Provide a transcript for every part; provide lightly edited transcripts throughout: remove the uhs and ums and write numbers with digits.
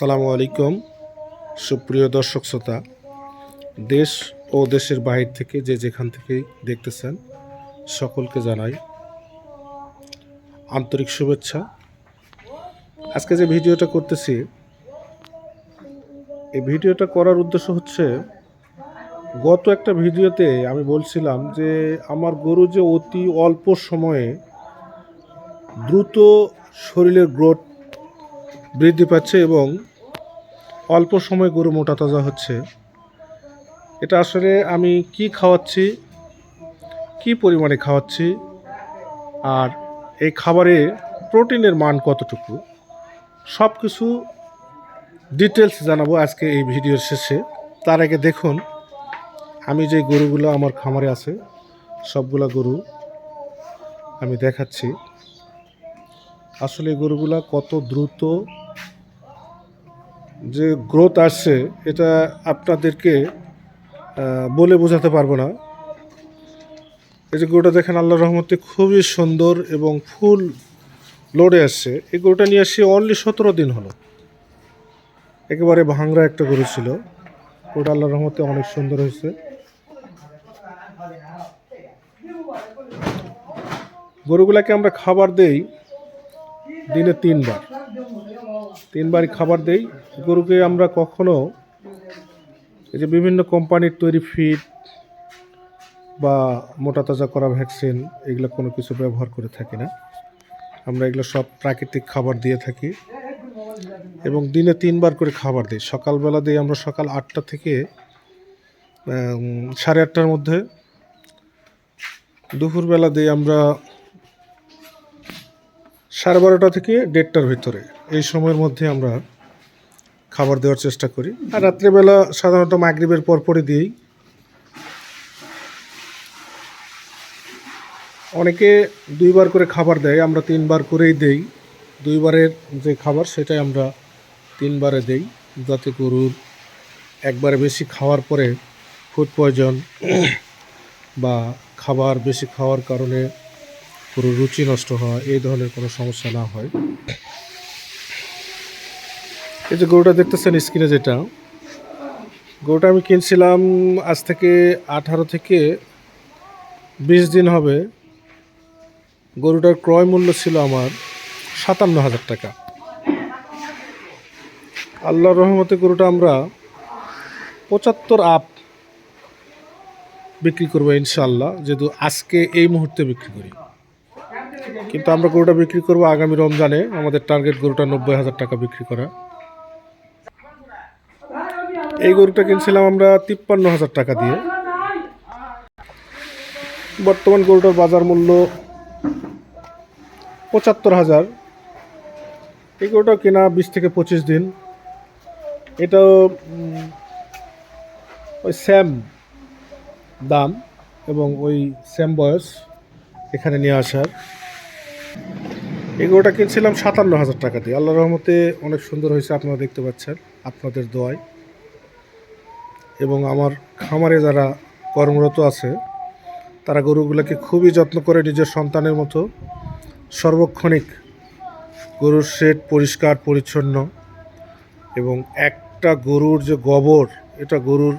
আসসালামু আলাইকুম সুপ্রিয় দর্শক শ্রোতা, দেশ ও দেশের বাহির থেকে যে যেখান থেকেই দেখতেছেন সকলকে জানাই আন্তরিক শুভেচ্ছা। আজকে যে ভিডিওটা করতেছি, এই ভিডিওটা করার উদ্দেশ্য হচ্ছে, গত একটা ভিডিওতে আমি বলছিলাম যে আমার গরু যে অতি অল্প সময়ে দ্রুত শরীরের গ্রোথ বৃদ্ধি পাচ্ছে এবং অল্প সময় গরু মোটা তাজা হচ্ছে। এটা আসলে আমি কি খাওয়াচ্ছি, কি পরিমাণে খাওয়াচ্ছি, আর এই খাবারে প্রোটিনের মান কতটুকু, সব কিছু ডিটেলস জানাবো আজকে এই ভিডিওর শেষে। তার আগে দেখুন, আমি যে গরুগুলো আমার খামারে আছে সবগুলা গরু আমি দেখাচ্ছি। আসলে গরুগুলা কত দ্রুত যে গ্রোথ আসছে এটা আপনাদেরকে বলে বোঝাতে পারবো না। এই যে গরুটা দেখেন, আল্লাহর রহমতে খুবই সুন্দর এবং ফুল লোডে আসছে। এই গরুটা নিয়ে আসি অনলি 17 দিন হলো। একেবারে ভাঙরা একটা গরু ছিল, ওটা আল্লাহর রহমতে অনেক সুন্দর হয়েছে। গরুগুলাকে আমরা খাবার দেই দিনে 3 বার খাবার দেই। গরুকে আমরা কখনো এই যে বিভিন্ন কোম্পানির তৈরি ফিড বা মোটা তাজা করা ভ্যাকসিন এগুলো কোনো কিছু ব্যবহার করে থাকি না। আমরা এগুলো সব প্রাকৃতিক খাবার দিয়ে থাকি এবং দিনে 3 বার করে খাবার দিই। সকালবেলা দিই আমরা সকাল 8টা থেকে 8:30টার মধ্যে, দুপুরবেলা দিই আমরা 12:30 থেকে 1:30টার ভিতরে। এই সময়ের মধ্যে আমরা খাবার দেওয়ার চেষ্টা করি। আর রাত্রেবেলা সাধারণত মাগরিবের পরপরই দিই। অনেকে 2 বার করে খাবার দেয়, আমরা 3 বার করেই দেই। 2 বারের যে খাবার সেটাই আমরা 3 বারে দেই, যাতে গরুর একবারে বেশি খাওয়ার পরে ফুড পয়জন বা খাবার বেশি খাওয়ার কারণে গরুর রুচি নষ্ট হয়, এই ধরনের কোনো সমস্যা না হয়। এই যে গরুটা দেখতেছেন স্ক্রিনে, যেটা গরুটা আমি কিনছিলাম আজ থেকে 18 থেকে 20 দিন হবে। গরুটার ক্রয় মূল্য ছিল আমার 57,000 টাকা। আল্লাহর রহমতে গরুটা আমরা 75 আপ বিক্রি করবো ইনশাল্লাহ, যেহেতু আজকে এই মুহূর্তে বিক্রি করি। কিন্তু আমরা গরুটা বিক্রি করবো আগামী রমজানে। আমাদের টার্গেট গরুটা 90,000 টাকা বিক্রি করা। এই গরুটা কিনছিলাম আমরা 53,000 টাকা দিয়ে। বর্তমান গরুটার বাজার মূল্য 75,000। এই গরুটাও কেনা 20 থেকে 25 দিন। এটাও ওই সেম দাম এবং ওই সেম বয়স এখানে নিয়ে আসার। এই গরুটা কিনছিলাম 57,000 টাকা দিয়ে। আল্লাহর রহমতে অনেক সুন্দর হয়েছে, আপনারা দেখতে পাচ্ছেন আপনাদের দোয়ায়। এবং আমার খামারে যারা কর্মরত আছে তারা গরুগুলোকে খুবই যত্ন করে, নিজের সন্তানের মতো সর্বক্ষণিক গরুর শেড পরিষ্কার পরিচ্ছন্ন। এবং একটা গরুর যে গোবর, এটা গরুর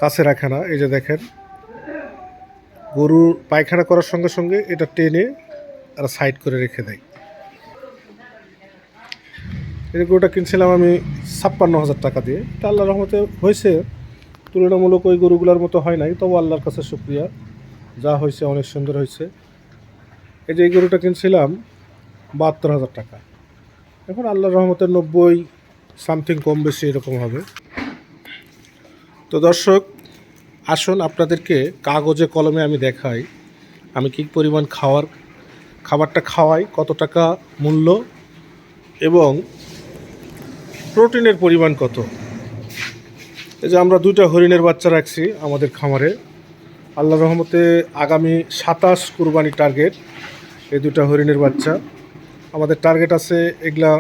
কাছে রাখে না। এই যে দেখেন, গরুর পায়খানা করার সঙ্গে সঙ্গে এটা টেনে আর সাইড করে রেখে দেয়। এই গরুটা কিনছিলাম আমি 56,000 টাকা দিয়ে। তা আল্লাহর রহমতে হয়েছে, তুলনামূলক ওই গরুগুলোর মতো হয় নাই, তবু আল্লাহর কাছে শুকরিয়া, যা হয়েছে অনেক সুন্দর হয়েছে। এই যে এই গরুটা কিনছিলাম 72,000 টাকা। এখন আল্লাহর রহমতে 90 সামথিং, কম বেশি এরকম হবে। তো দর্শক, আসুন আপনাদেরকে কাগজে কলমে আমি দেখাই আমি কী পরিমাণ খাবারটা খাওয়াই, কত টাকা মূল্য এবং প্রোটিনের পরিমাণ কত। এই যে আমরা 2টা হরিণের বাচ্চা রাখছি আমাদের খামারে। আল্লাহর রহমতে আগামী 27 কুরবানি টার্গেট এই 2টা হরিণের বাচ্চা। আমাদের টার্গেট আছে এগুলা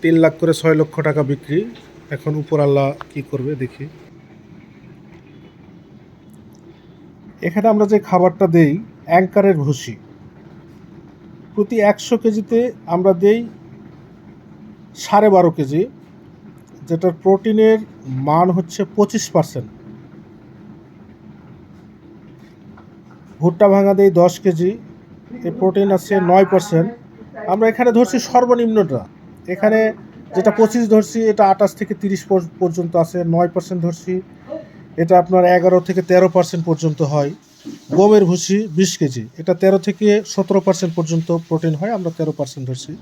3 লাখ করে 6 লক্ষ টাকা বিক্রি। এখন উপর আল্লাহ কি করবে দেখি। এখানে আমরা যে খাবারটা দেই অ্যাঙ্কারের ভুসি, প্রতি 100 কেজিতে আমরা দেই 12.5 কেজি, যেটার প্রোটিনের মান হচ্ছে 25%। ভুট্টা ভাঙা দেই 10 কেজি, এর প্রোটিন আছে 9%। আমরা এখানে ধরছি সর্বনিম্নটা, এখানে যেটা 25 ধরছি এটা 28 থেকে 30 পর্যন্ত আছে, 9% ধরছি, এটা আপনার 11 থেকে 13% পর্যন্ত হয়। গমের ভুসি 20 কেজি, এটা 13 থেকে 17% পর্যন্ত প্রোটিন হয়, আমরা 13% ধরছি।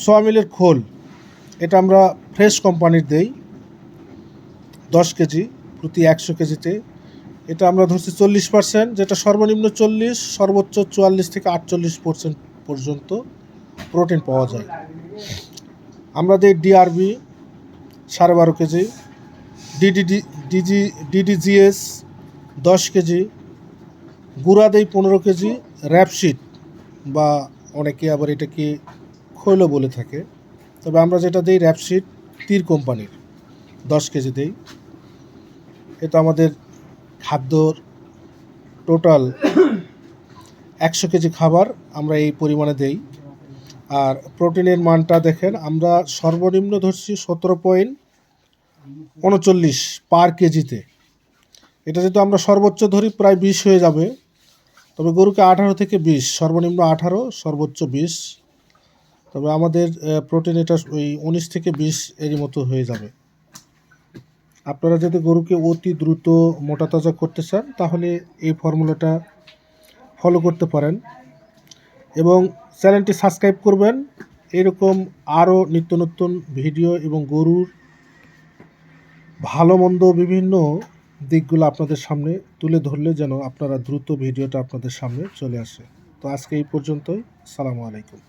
সোয়াবিনের খোল, এটা আমরা ফ্রেশ কোম্পানির দেই 10 কেজি প্রতি 100 কেজিতে, এটা আমরা ধরছি 40%, যেটা সর্বনিম্ন 40, সর্বোচ্চ 44 থেকে 48% পর্যন্ত প্রোটিন পাওয়া যায়। আমরা দিই ডিআরবি 12.5 কেজি, ডিডিজিএস 10 কেজি, গুঁড়া দেই 15 কেজি, র্যাপশিট বা অনেকে আবার এটাকে খৈলও বলে থাকে, তবে আমরা যেটা দিই র্যাপশিট তীর কোম্পানির 10 কেজি দেই। এটা আমাদের খাদ্যর টোটাল 100 কেজি খাবার আমরা এই পরিমাণে দেই। আর প্রোটিনের মানটা দেখেন, আমরা সর্বনিম্ন ধরছি 17.39 পার কেজিতে, এটা যেহেতু আমরা সর্বোচ্চ ধরি প্রায় 20 হয়ে যাবে, তবে গরুকে 18 থেকে 20, সর্বনিম্ন 18, সর্বোচ্চ 20, তবে আমাদের প্রোটিন এটা ওই 19 থেকে 20 এরই মতো হয়ে যাবে। আপনারা যদি গরুকে অতি দ্রুত মোটা তাজা করতে চান তাহলে এই ফর্মুলাটা ফলো করতে পারেন এবং চ্যানেলটি সাবস্ক্রাইব করবেন। এরকম আরও নিত্য নতুন ভিডিও এবং গরুর ভালো মন্দ বিভিন্ন দিকগুলো আপনাদের সামনে তুলে ধরলে যেন আপনারা দ্রুত ভিডিওটা আপনাদের সামনে চলে আসে। তো আজকে এই পর্যন্তই। আসসালামু আলাইকুম।